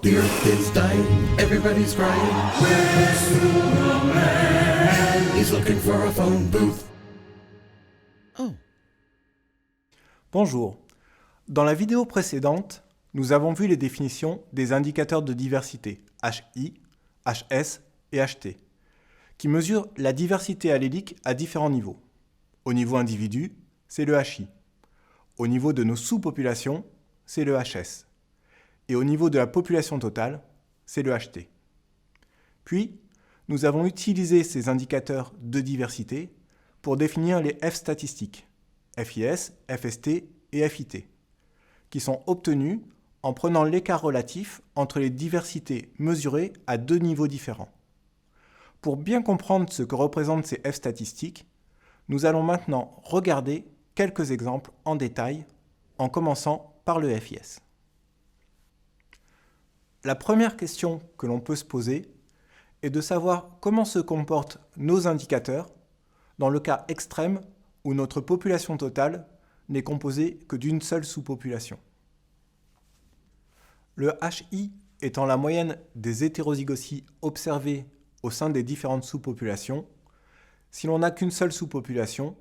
The earth is dying, everybody's crying. Where's Superman? He's looking for a phone booth. Oh. Bonjour. Dans la vidéo précédente, nous avons vu les définitions des indicateurs de diversité HI, HS et HT, qui mesurent la diversité allélique à différents niveaux. Au niveau individu, c'est le HI. Au niveau de nos sous-populations, c'est le HS. Et au niveau de la population totale, c'est le HT. Puis, nous avons utilisé ces indicateurs de diversité pour définir les F statistiques, FIS, FST et FIT, qui sont obtenus en prenant l'écart relatif entre les diversités mesurées à deux niveaux différents. Pour bien comprendre ce que représentent ces F statistiques, nous allons maintenant regarder quelques exemples en détail, en commençant par le FIS. La première question que l'on peut se poser est de savoir comment se comportent nos indicateurs dans le cas extrême où notre population totale n'est composée que d'une seule sous-population. Le HI étant la moyenne des hétérozygosies observées au sein des différentes sous-populations, si l'on n'a qu'une seule sous-population,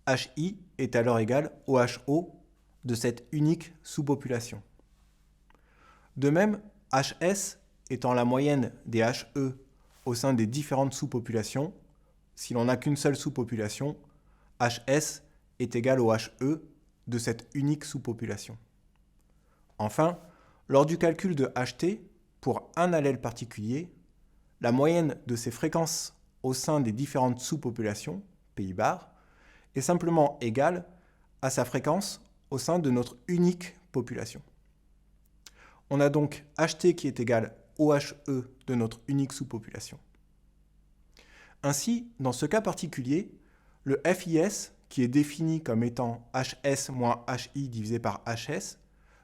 HI est alors égal au HO de cette unique sous-population. De même, HS étant la moyenne des HE au sein des différentes sous-populations, si l'on n'a qu'une seule sous-population, HS est égal au HE de cette unique sous-population. Enfin, lors du calcul de HT, pour un allèle particulier, la moyenne de ses fréquences au sein des différentes sous-populations, Pi bar, est simplement égale à sa fréquence au sein de notre unique population. On a donc HT qui est égal au HE de notre unique sous-population. Ainsi, dans ce cas particulier, le FIS, qui est défini comme étant HS moins HI divisé par HS,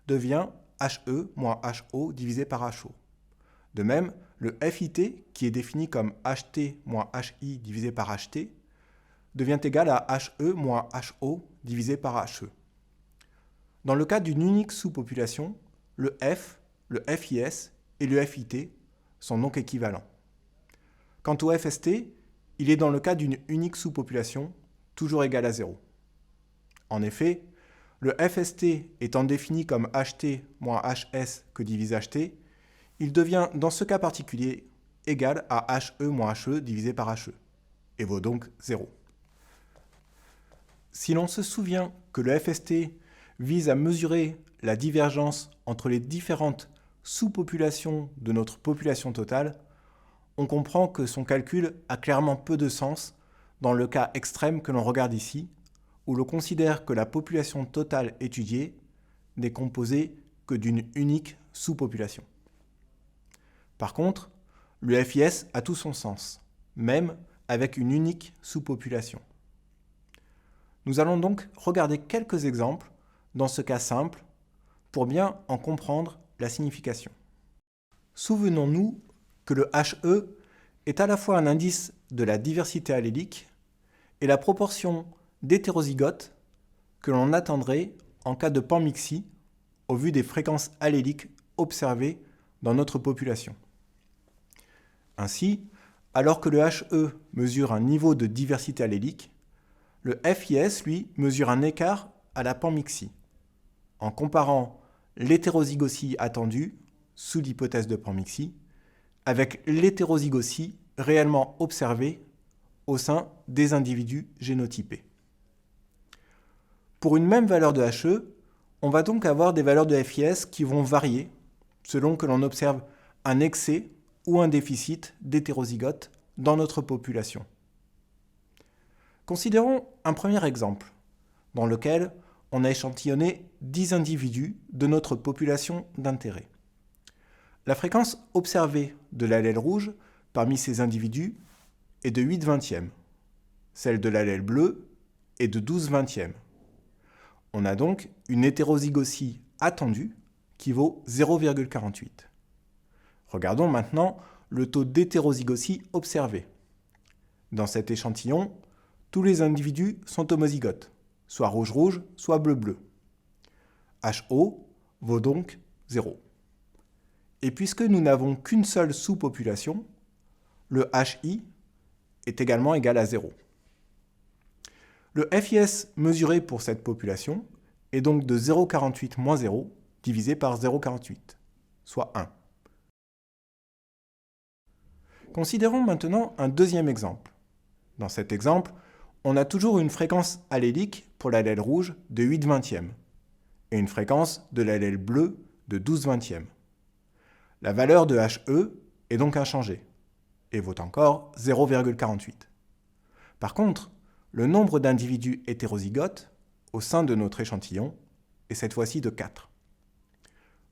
devient HE moins HO divisé par HO. De même, le FIT, qui est défini comme HT moins HI divisé par HT, devient égal à HE moins HO divisé par HE. Dans le cas d'une unique sous-population, le F, le FIS et le FIT sont donc équivalents. Quant au FST, il est dans le cas d'une unique sous-population, toujours égal à 0. En effet, le FST étant défini comme HT moins HS que divise HT, il devient dans ce cas particulier égal à HE moins HE divisé par HE, et vaut donc 0. Si l'on se souvient que le FST vise à mesurer la divergence entre les différentes sous-populations de notre population totale, on comprend que son calcul a clairement peu de sens dans le cas extrême que l'on regarde ici, où l'on considère que la population totale étudiée n'est composée que d'une unique sous-population. Par contre, le FIS a tout son sens, même avec une unique sous-population. Nous allons donc regarder quelques exemples dans ce cas simple pour bien en comprendre la signification. Souvenons-nous que le HE est à la fois un indice de la diversité allélique et la proportion d'hétérozygotes que l'on attendrait en cas de panmixie au vu des fréquences alléliques observées dans notre population. Ainsi, alors que le HE mesure un niveau de diversité allélique, le FIS, lui, mesure un écart à la panmixie, en comparant l'hétérozygosie attendue, sous l'hypothèse de panmixie, avec l'hétérozygosie réellement observée au sein des individus génotypés. Pour une même valeur de HE, on va donc avoir des valeurs de FIS qui vont varier selon que l'on observe un excès ou un déficit d'hétérozygotes dans notre population. Considérons un premier exemple, dans lequel on a échantillonné 10 individus de notre population d'intérêt. La fréquence observée de l'allèle rouge parmi ces individus est de 8/20, celle de l'allèle bleu est de 12/20. On a donc une hétérozygosie attendue qui vaut 0,48. Regardons maintenant le taux d'hétérozygosie observé. Dans cet échantillon, tous les individus sont homozygotes, soit rouge-rouge, soit bleu-bleu. HO vaut donc 0. Et puisque nous n'avons qu'une seule sous-population, le HI est également égal à 0. Le FIS mesuré pour cette population est donc de 0,48 moins 0 divisé par 0,48, soit 1. Considérons maintenant un deuxième exemple. Dans cet exemple, on a toujours une fréquence allélique pour l'allèle rouge de 8/20 et une fréquence de l'allèle bleu de 12/20. La valeur de HE est donc inchangée et vaut encore 0,48. Par contre, le nombre d'individus hétérozygotes au sein de notre échantillon est cette fois-ci de 4.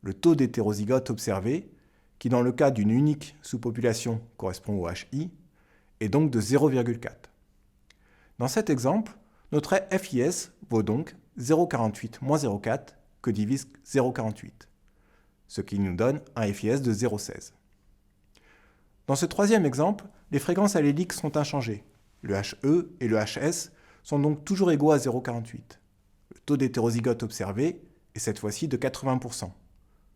Le taux d'hétérozygote observé, qui dans le cas d'une unique sous-population correspond au HI, est donc de 0,4. Dans cet exemple, notre FIS vaut donc 0,48 moins 0,4 que divise 0,48, ce qui nous donne un FIS de 0,16. Dans ce troisième exemple, les fréquences alléliques sont inchangées. Le HE et le HS sont donc toujours égaux à 0,48. Le taux d'hétérozygote observé est cette fois-ci de 80%,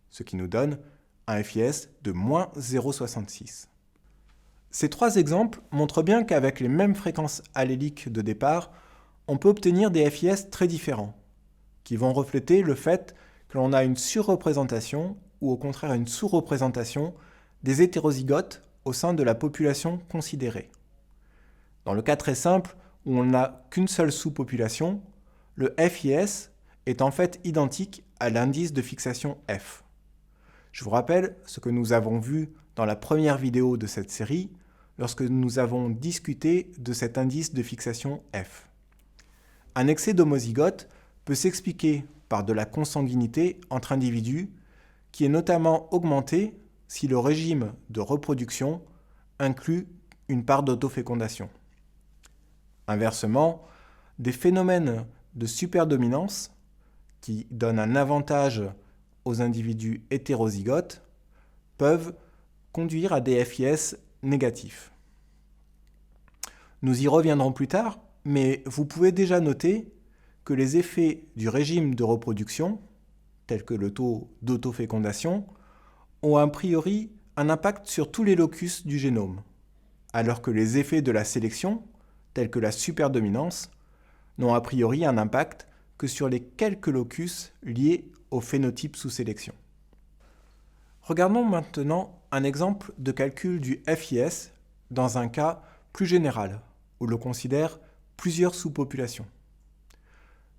ce qui nous donne un FIS de moins 0,66. Ces trois exemples montrent bien qu'avec les mêmes fréquences alléliques de départ, on peut obtenir des FIS très différents, qui vont refléter le fait que l'on a une surreprésentation ou au contraire une sous-représentation des hétérozygotes au sein de la population considérée. Dans le cas très simple, où on n'a qu'une seule sous-population, le FIS est en fait identique à l'indice de fixation F. Je vous rappelle ce que nous avons vu dans la première vidéo de cette série, lorsque nous avons discuté de cet indice de fixation F. Un excès d'homozygote peut s'expliquer par de la consanguinité entre individus, qui est notamment augmentée si le régime de reproduction inclut une part d'autofécondation. Inversement, des phénomènes de superdominance, qui donnent un avantage aux individus hétérozygotes, peuvent conduire à des FIS négatifs. Nous y reviendrons plus tard, mais vous pouvez déjà noter que les effets du régime de reproduction, tels que le taux d'autofécondation, ont a priori un impact sur tous les locus du génome, alors que les effets de la sélection, tels que la superdominance, n'ont a priori un impact que sur les quelques locus liés au phénotype sous sélection. Regardons maintenant un exemple de calcul du FIS dans un cas plus général, où l'on considère plusieurs sous-populations.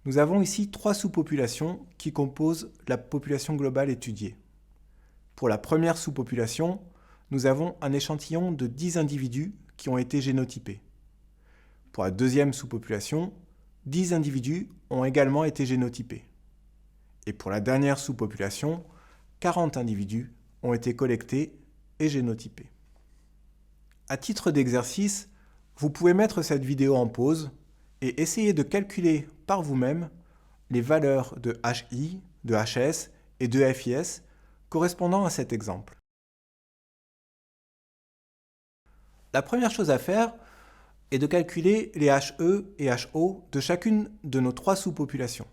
Nous avons ici 3 sous-populations qui composent la population globale étudiée. Pour la première sous-population, nous avons un échantillon de 10 individus qui ont été génotypés. Pour la deuxième sous-population, 10 individus ont également été génotypés. Et pour la dernière sous-population, 40 individus ont été collectés et génotypés. À titre d'exercice, vous pouvez mettre cette vidéo en pause et essayer de calculer par vous-même les valeurs de HI, de HS et de FIS correspondant à cet exemple. La première chose à faire est de calculer les HE et HO de chacune de nos 3 sous-populations.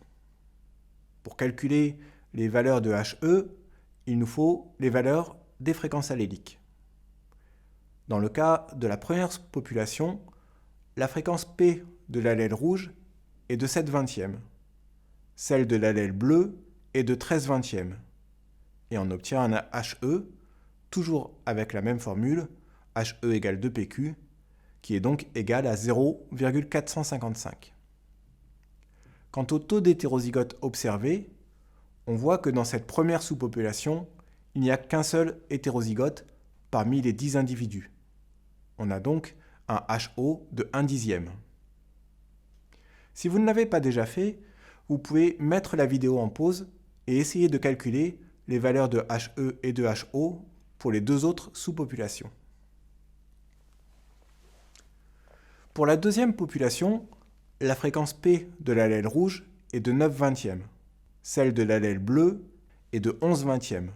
Pour calculer les valeurs de HE, il nous faut les valeurs des fréquences alléliques. Dans le cas de la première population, la fréquence P de l'allèle rouge est de 7/20, celle de l'allèle bleu est de 13/20, et on obtient un HE, toujours avec la même formule, HE égale 2PQ, qui est donc égal à 0,455. Quant au taux d'hétérozygote observé, on voit que dans cette première sous-population, il n'y a qu'un seul hétérozygote parmi les 10 individus. On a donc un HO de 1/10. Si vous ne l'avez pas déjà fait, vous pouvez mettre la vidéo en pause et essayer de calculer les valeurs de HE et de HO pour les 2 autres sous-populations. Pour la deuxième population, la fréquence P de l'allèle rouge est de 9/20, celle de l'allèle bleu est de 11/20,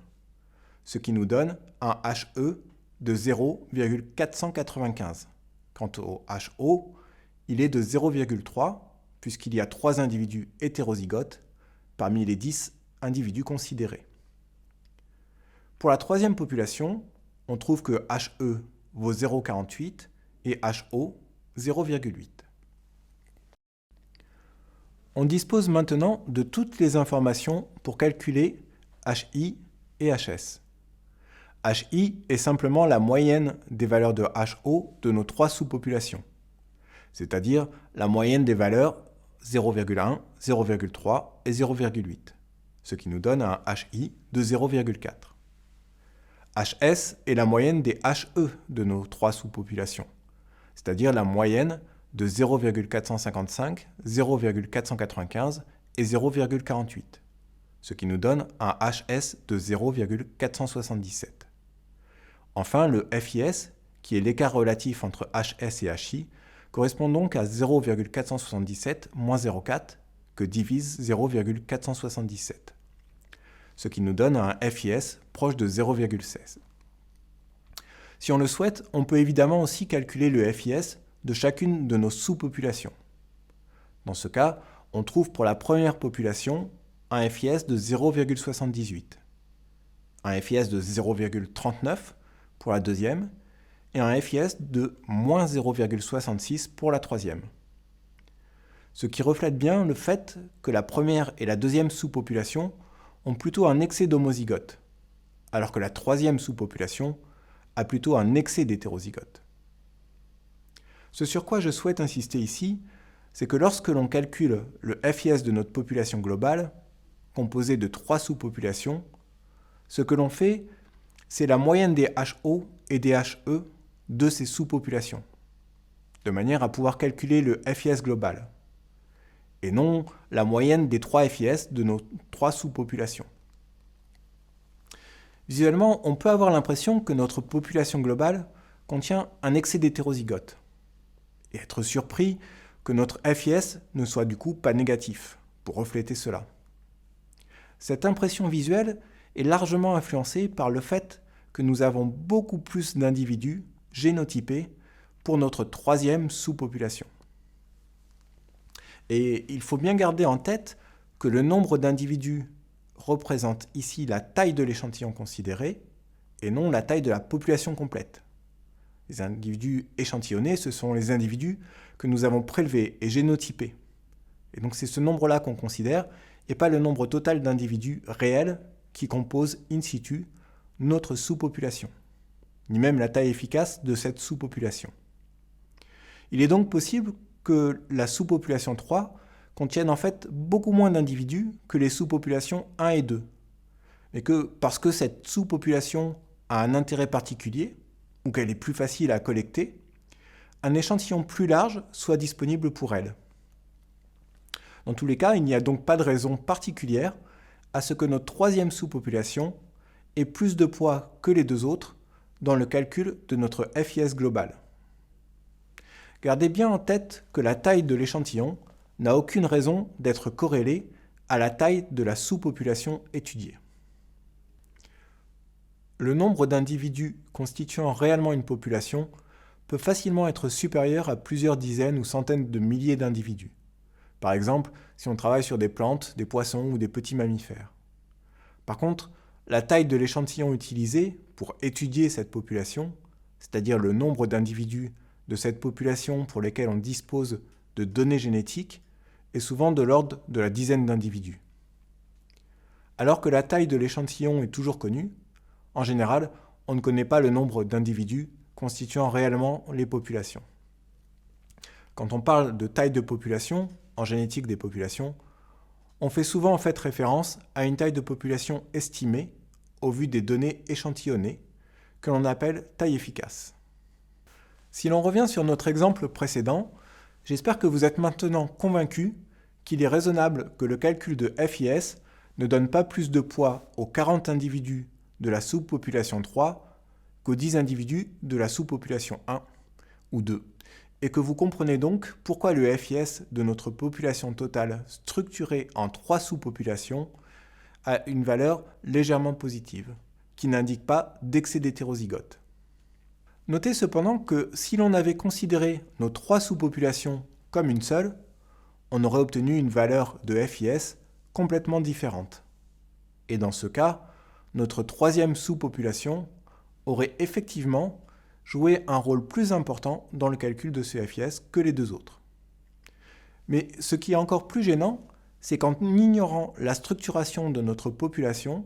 ce qui nous donne un HE de 0,495. Quant au HO, il est de 0,3 puisqu'il y a 3 individus hétérozygotes parmi les 10 individus considérés. Pour la troisième population, on trouve que HE vaut 0,48 et HO 0,8. On dispose maintenant de toutes les informations pour calculer HI et HS. HI est simplement la moyenne des valeurs de HO de nos trois sous-populations, c'est-à-dire la moyenne des valeurs 0,1, 0,3 et 0,8, ce qui nous donne un HI de 0,4. HS est la moyenne des HE de nos trois sous-populations, c'est-à-dire la moyenne de 0,455, 0,495 et 0,48, ce qui nous donne un HS de 0,477. Enfin, le FIS, qui est l'écart relatif entre HS et HI, correspond donc à 0,477 moins 0,4 que divise 0,477, ce qui nous donne un FIS proche de 0,16. Si on le souhaite, on peut évidemment aussi calculer le FIS de chacune de nos sous-populations. Dans ce cas, on trouve pour la première population un FIS de 0,78, un FIS de 0,39 pour la deuxième et un FIS de moins 0,66 pour la troisième. Ce qui reflète bien le fait que la première et la deuxième sous-population ont plutôt un excès d'homozygote, alors que la troisième sous-population a plutôt un excès d'hétérozygote. Ce sur quoi je souhaite insister ici, c'est que lorsque l'on calcule le FIS de notre population globale, composée de trois sous-populations, ce que l'on fait, c'est la moyenne des HO et des HE de ces sous-populations, de manière à pouvoir calculer le FIS global, et non la moyenne des trois FIS de nos trois sous-populations. Visuellement, on peut avoir l'impression que notre population globale contient un excès d'hétérozygote, et être surpris que notre FIS ne soit du coup pas négatif, pour refléter cela. Cette impression visuelle est largement influencée par le fait que nous avons beaucoup plus d'individus génotypés pour notre troisième sous-population. Et il faut bien garder en tête que le nombre d'individus représente ici la taille de l'échantillon considéré et non la taille de la population complète. Les individus échantillonnés, ce sont les individus que nous avons prélevés et génotypés. Et donc c'est ce nombre-là qu'on considère et pas le nombre total d'individus réels qui composent in situ notre sous-population, ni même la taille efficace de cette sous-population. Il est donc possible que la sous-population 3 contienne en fait beaucoup moins d'individus que les sous-populations 1 et 2, et que parce que cette sous-population a un intérêt particulier, ou qu'elle est plus facile à collecter, un échantillon plus large soit disponible pour elle. Dans tous les cas, il n'y a donc pas de raison particulière à ce que notre troisième sous-population ait plus de poids que les deux autres dans le calcul de notre FIS global. Gardez bien en tête que la taille de l'échantillon n'a aucune raison d'être corrélée à la taille de la sous-population étudiée. Le nombre d'individus constituant réellement une population peut facilement être supérieur à plusieurs dizaines ou centaines de milliers d'individus. Par exemple, si on travaille sur des plantes, des poissons ou des petits mammifères. Par contre, la taille de l'échantillon utilisé pour étudier cette population, c'est-à-dire le nombre d'individus de cette population pour lesquels on dispose de données génétiques, est souvent de l'ordre de la dizaine d'individus. Alors que la taille de l'échantillon est toujours connue, en général, on ne connaît pas le nombre d'individus constituant réellement les populations. Quand on parle de taille de population, en génétique des populations, on fait souvent en fait référence à une taille de population estimée au vu des données échantillonnées, que l'on appelle taille efficace. Si l'on revient sur notre exemple précédent, j'espère que vous êtes maintenant convaincus qu'il est raisonnable que le calcul de FIS ne donne pas plus de poids aux 40 individus de la sous-population 3 qu'aux 10 individus de la sous-population 1 ou 2, et que vous comprenez donc pourquoi le FIS de notre population totale structurée en 3 sous-populations a une valeur légèrement positive, qui n'indique pas d'excès d'hétérozygote. Notez cependant que si l'on avait considéré nos 3 sous-populations comme une seule, on aurait obtenu une valeur de FIS complètement différente. Et dans ce cas, notre troisième sous-population aurait effectivement joué un rôle plus important dans le calcul de ce FIS que les deux autres. Mais ce qui est encore plus gênant, c'est qu'en ignorant la structuration de notre population,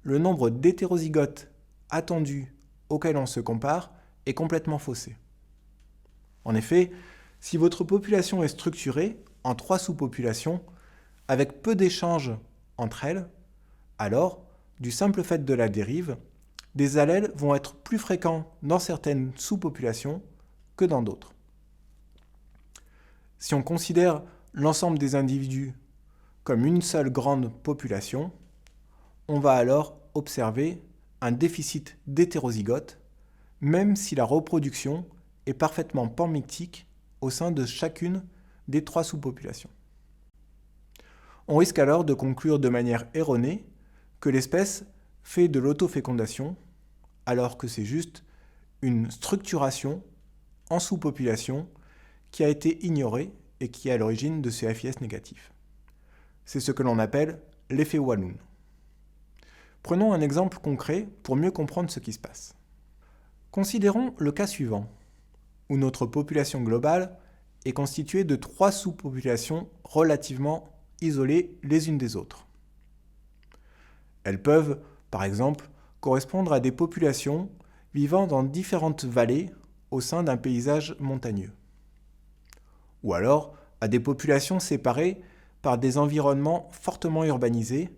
le nombre d'hétérozygotes attendus auxquels on se compare est complètement faussé. En effet, si votre population est structurée en 3 sous-populations, avec peu d'échanges entre elles, alors, du simple fait de la dérive, des allèles vont être plus fréquents dans certaines sous-populations que dans d'autres. Si on considère l'ensemble des individus comme une seule grande population, on va alors observer un déficit d'hétérozygotes, même si la reproduction est parfaitement panmictique au sein de chacune des 3 sous-populations. On risque alors de conclure de manière erronée que l'espèce fait de l'autofécondation, alors que c'est juste une structuration en sous-population qui a été ignorée et qui est à l'origine de ce FIS négatif. C'est ce que l'on appelle l'effet Walloon. Prenons un exemple concret pour mieux comprendre ce qui se passe. Considérons le cas suivant, où notre population globale est constituée de 3 sous-populations relativement isolées les unes des autres. Elles peuvent, par exemple, correspondre à des populations vivant dans différentes vallées au sein d'un paysage montagneux. Ou alors à des populations séparées par des environnements fortement urbanisés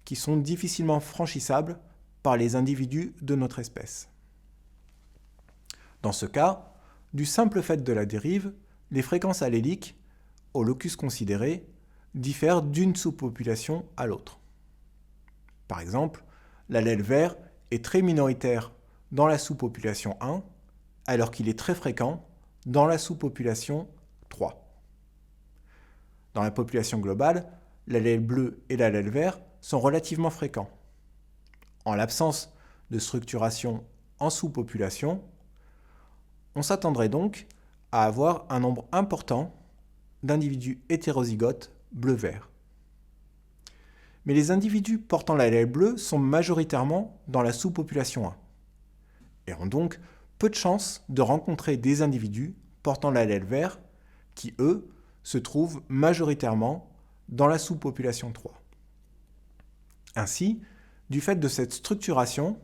qui sont difficilement franchissables par les individus de notre espèce. Dans ce cas, du simple fait de la dérive, les fréquences alléliques, au locus considéré, diffèrent d'une sous-population à l'autre. Par exemple, l'allèle vert est très minoritaire dans la sous-population 1, alors qu'il est très fréquent dans la sous-population 3. Dans la population globale, l'allèle bleu et l'allèle vert sont relativement fréquents. En l'absence de structuration en sous-population, on s'attendrait donc à avoir un nombre important d'individus hétérozygotes bleu-vert. Mais les individus portant l'allèle bleu sont majoritairement dans la sous-population 1 et ont donc peu de chances de rencontrer des individus portant l'allèle vert qui, eux, se trouvent majoritairement dans la sous-population 3. Ainsi, du fait de cette structuration,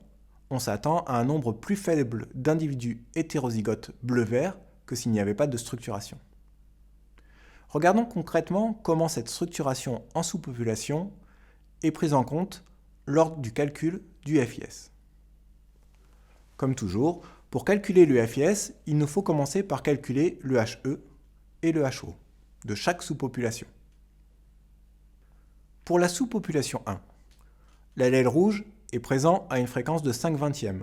on s'attend à un nombre plus faible d'individus hétérozygotes bleu-vert que s'il n'y avait pas de structuration. Regardons concrètement comment cette structuration en sous-population est prise en compte lors du calcul du FIS. Comme toujours, pour calculer le FIS, il nous faut commencer par calculer le HE et le HO de chaque sous-population. Pour la sous-population 1, l'allèle rouge est présent à une fréquence de 5/20,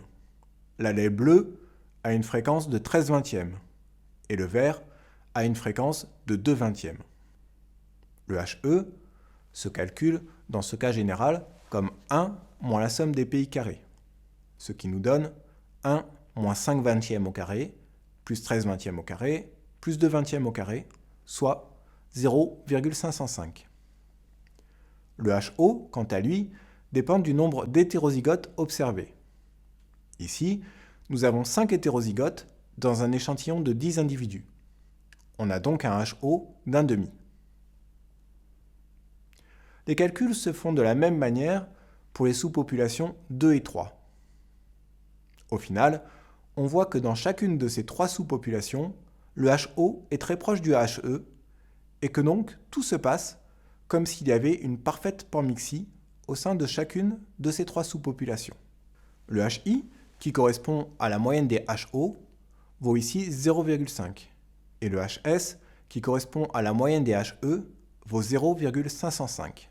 l'allèle bleu à une fréquence de 13/20 et le vert à une fréquence de 2/20. Le HE se calcule dans ce cas général comme 1 moins la somme des pi carrés, ce qui nous donne 1 moins 5/20 au carré, plus 13/20 au carré, plus 2/20 au carré, soit 0,505. Le HO, quant à lui, dépend du nombre d'hétérozygotes observés. Ici, nous avons 5 hétérozygotes dans un échantillon de 10 individus. On a donc un HO d'un demi. Les calculs se font de la même manière pour les sous-populations 2 et 3. Au final, on voit que dans chacune de ces 3 sous-populations, le HO est très proche du HE et que donc tout se passe comme s'il y avait une parfaite panmixie au sein de chacune de ces 3 sous-populations. Le HI, qui correspond à la moyenne des HO, vaut ici 0,5 et le HS, qui correspond à la moyenne des HE, vaut 0,505.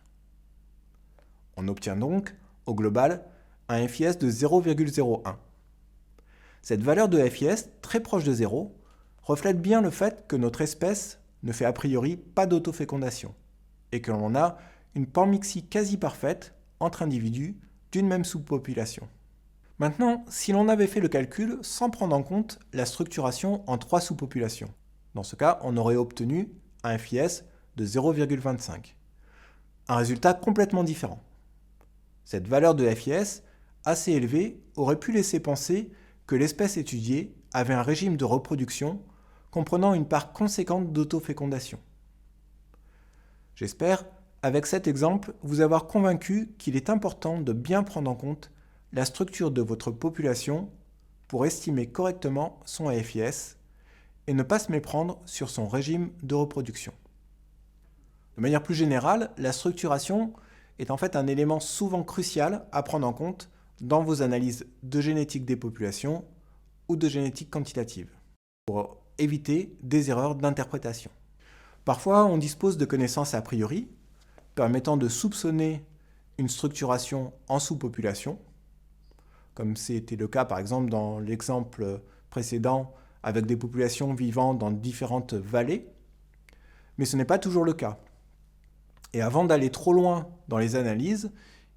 On obtient donc, au global, un FIS de 0,01. Cette valeur de FIS, très proche de 0, reflète bien le fait que notre espèce ne fait a priori pas d'autofécondation et que l'on a une panmixie quasi parfaite entre individus d'une même sous-population. Maintenant, si l'on avait fait le calcul sans prendre en compte la structuration en 3 sous-populations, dans ce cas, on aurait obtenu un FIS de 0,25. Un résultat complètement différent. Cette valeur de FIS assez élevé aurait pu laisser penser que l'espèce étudiée avait un régime de reproduction comprenant une part conséquente d'autofécondation. J'espère, avec cet exemple, vous avoir convaincu qu'il est important de bien prendre en compte la structure de votre population pour estimer correctement son AFIS et ne pas se méprendre sur son régime de reproduction. De manière plus générale, la structuration est en fait un élément souvent crucial à prendre en compte dans vos analyses de génétique des populations ou de génétique quantitative, pour éviter des erreurs d'interprétation. Parfois, on dispose de connaissances a priori, permettant de soupçonner une structuration en sous-population, comme c'était le cas par exemple dans l'exemple précédent avec des populations vivant dans différentes vallées, mais ce n'est pas toujours le cas. Et avant d'aller trop loin dans les analyses,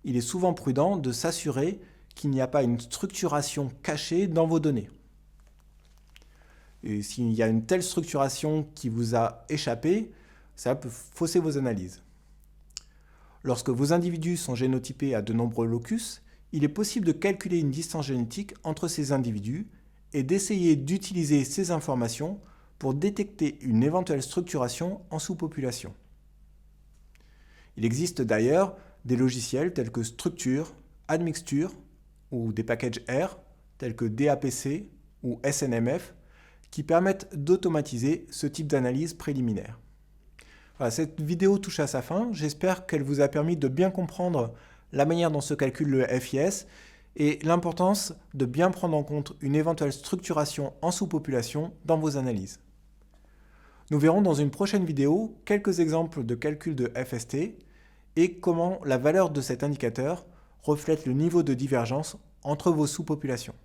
il est souvent prudent de s'assurer qu'il n'y a pas une structuration cachée dans vos données. Et s'il y a une telle structuration qui vous a échappé, ça peut fausser vos analyses. Lorsque vos individus sont génotypés à de nombreux locus, il est possible de calculer une distance génétique entre ces individus et d'essayer d'utiliser ces informations pour détecter une éventuelle structuration en sous-population. Il existe d'ailleurs des logiciels tels que Structure, Admixture ou des packages R tels que DAPC ou SNMF qui permettent d'automatiser ce type d'analyse préliminaire. Voilà, cette vidéo touche à sa fin. J'espère qu'elle vous a permis de bien comprendre la manière dont se calcule le FIS et l'importance de bien prendre en compte une éventuelle structuration en sous-population dans vos analyses. Nous verrons dans une prochaine vidéo quelques exemples de calcul de FST et comment la valeur de cet indicateur reflète le niveau de divergence entre vos sous-populations.